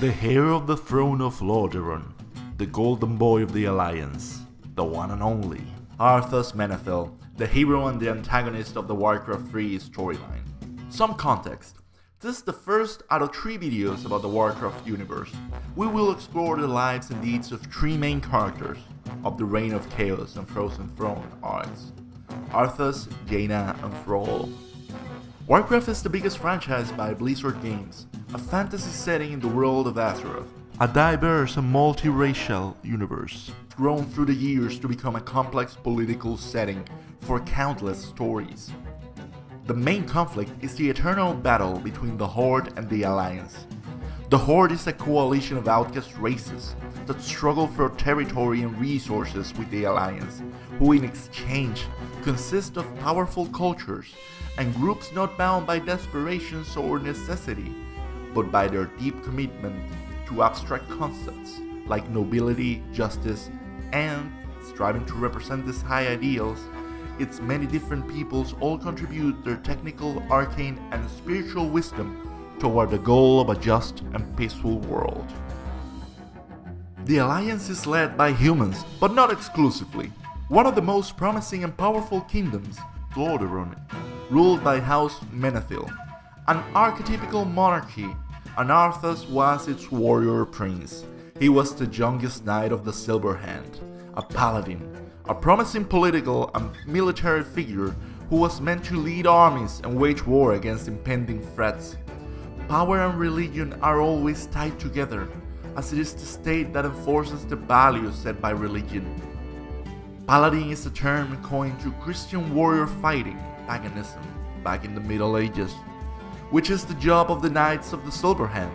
The heir of the throne of Lordaeron, the golden boy of the Alliance, the one and only, Arthas Menethil, the hero and the antagonist of the Warcraft 3 storyline. Some context. This is the first out of 3 videos about the Warcraft universe. We will explore the lives and deeds of 3 main characters of the Reign of Chaos and Frozen Throne arcs: Arthas, Jaina, and Thrall. Warcraft is the biggest franchise by Blizzard Games, a fantasy setting in the world of Azeroth, a diverse and multiracial universe, grown through the years to become a complex political setting for countless stories. The main conflict is the eternal battle between the Horde and the Alliance. The Horde is a coalition of outcast races that struggle for territory and resources with the Alliance, who in exchange consist of powerful cultures and groups not bound by desperations or necessity, but by their deep commitment to abstract concepts like nobility, justice, and, striving to represent these high ideals, its many different peoples all contribute their technical, arcane, and spiritual wisdom toward the goal of a just and peaceful world. The Alliance is led by humans, but not exclusively. One of the most promising and powerful kingdoms, Lordaeron, ruled by House Menethil, an archetypical monarchy, and Arthas was its warrior prince. He was the youngest knight of the Silver Hand, a paladin, a promising political and military figure who was meant to lead armies and wage war against impending threats. Power and religion are always tied together, as it is the state that enforces the values set by religion. Paladin is a term coined to Christian warrior fighting paganism back in the Middle Ages, which is the job of the Knights of the Silver Hand,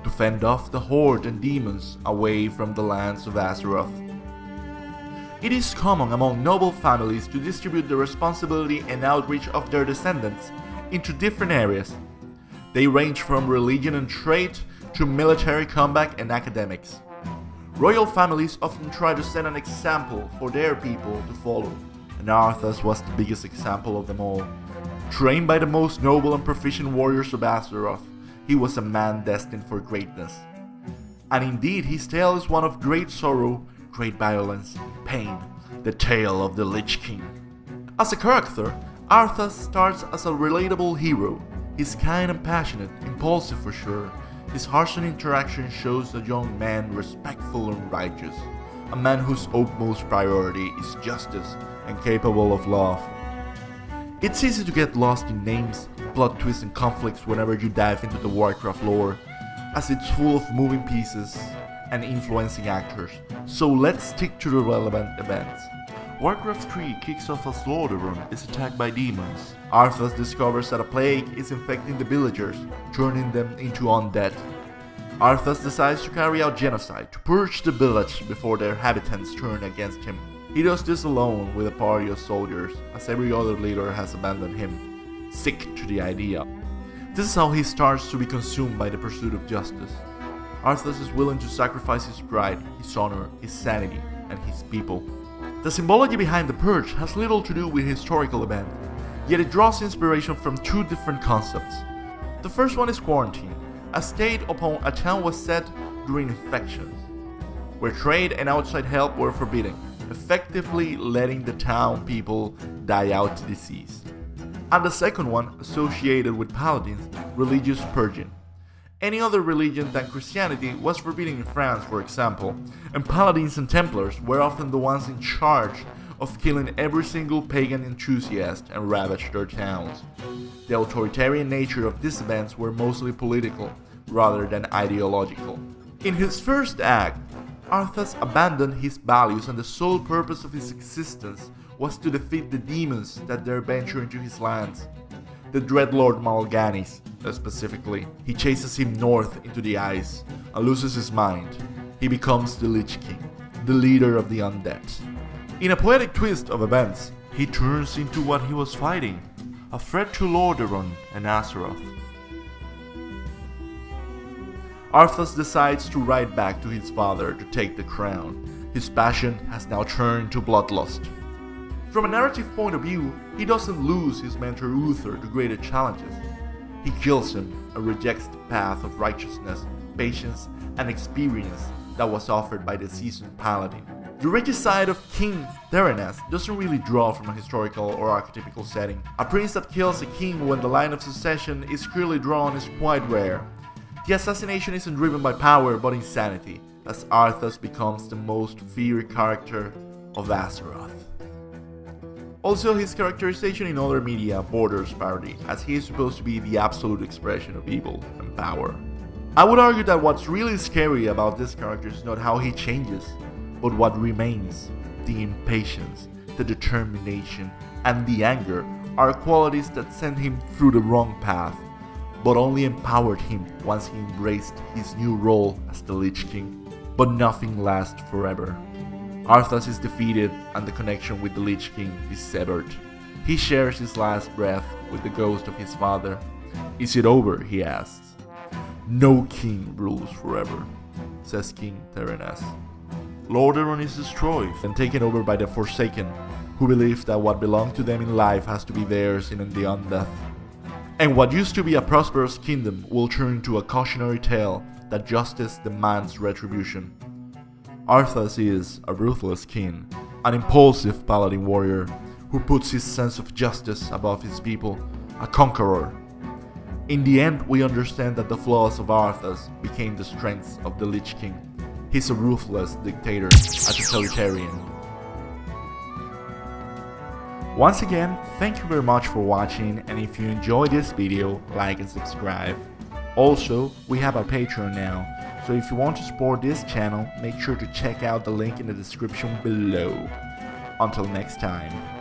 to fend off the Horde and demons away from the lands of Azeroth. It is common among noble families to distribute the responsibility and outreach of their descendants into different areas. They range from religion and trade to military combat and academics. Royal families often try to set an example for their people to follow, and Arthas was the biggest example of them all. Trained by the most noble and proficient warriors of Azeroth, he was a man destined for greatness. And indeed, his tale is one of great sorrow, great violence, pain, the tale of the Lich King. As a character, Arthas starts as a relatable hero. He's kind and passionate, impulsive for sure. His harsh interaction shows a young man respectful and righteous, a man whose utmost priority is justice and capable of love. It's easy to get lost in names, plot twists and conflicts whenever you dive into the Warcraft lore, as it's full of moving pieces and influencing actors, so let's stick to the relevant events. Warcraft 3 kicks off as Lordaeron is attacked by demons. Arthas discovers that a plague is infecting the villagers, turning them into undead. Arthas decides to carry out genocide to purge the village before their inhabitants turn against him. He does this alone with a party of soldiers, as every other leader has abandoned him, sick to the idea. This is how he starts to be consumed by the pursuit of justice. Arthas is willing to sacrifice his pride, his honor, his sanity, and his people. The symbology behind the purge has little to do with historical event, yet it draws inspiration from 2 different concepts. The first one is quarantine, a state upon a town was set during infections, where trade and outside help were forbidden, effectively letting the town people die out to disease. And the second one, associated with paladins, religious purging. Any other religion than Christianity was forbidden in France, for example, and paladins and templars were often the ones in charge of killing every single pagan enthusiast and ravage their towns. The authoritarian nature of these events were mostly political, rather than ideological. In his first act, Arthas abandoned his values and the sole purpose of his existence was to defeat the demons that dare venture into his lands. The Dreadlord Mal'Ganis, specifically. He chases him north into the ice and loses his mind. He becomes the Lich King, the leader of the undead. In a poetic twist of events, he turns into what he was fighting, a threat to Lordaeron and Azeroth. Arthas decides to ride back to his father to take the crown. His passion has now turned to bloodlust. From a narrative point of view, he doesn't lose his mentor Uther to greater challenges. He kills him and rejects the path of righteousness patience, and experience that was offered by the seasoned Paladin. The regicide of King Terenas doesn't really draw from a historical or archetypical setting. A prince that kills a king when the line of succession is clearly drawn is quite rare. The assassination isn't driven by power but insanity, as Arthas becomes the most feared character of Azeroth. Also, his characterization in other media borders parody, as he is supposed to be the absolute expression of evil and power. I would argue that what's really scary about this character is not how he changes, but what remains. The impatience, the determination, and the anger are qualities that sent him through the wrong path, but only empowered him once he embraced his new role as the Lich King. But nothing lasts forever. Arthas is defeated and the connection with the Lich King is severed. He shares his last breath with the ghost of his father. Is it over? He asks. No king rules forever, says King Terenas. Lordaeron is destroyed and taken over by the Forsaken, who believe that what belonged to them in life has to be theirs in the undeath. And what used to be a prosperous kingdom will turn into a cautionary tale that justice demands retribution. Arthas is a ruthless king, an impulsive paladin warrior who puts his sense of justice above his people, a conqueror. In the end, we understand that the flaws of Arthas became the strengths of the Lich King. He's a ruthless dictator, a totalitarian. Once again, thank you very much for watching, and if you enjoyed this video, like and subscribe. Also, we have a Patreon now, so if you want to support this channel, make sure to check out the link in the description below. Until next time.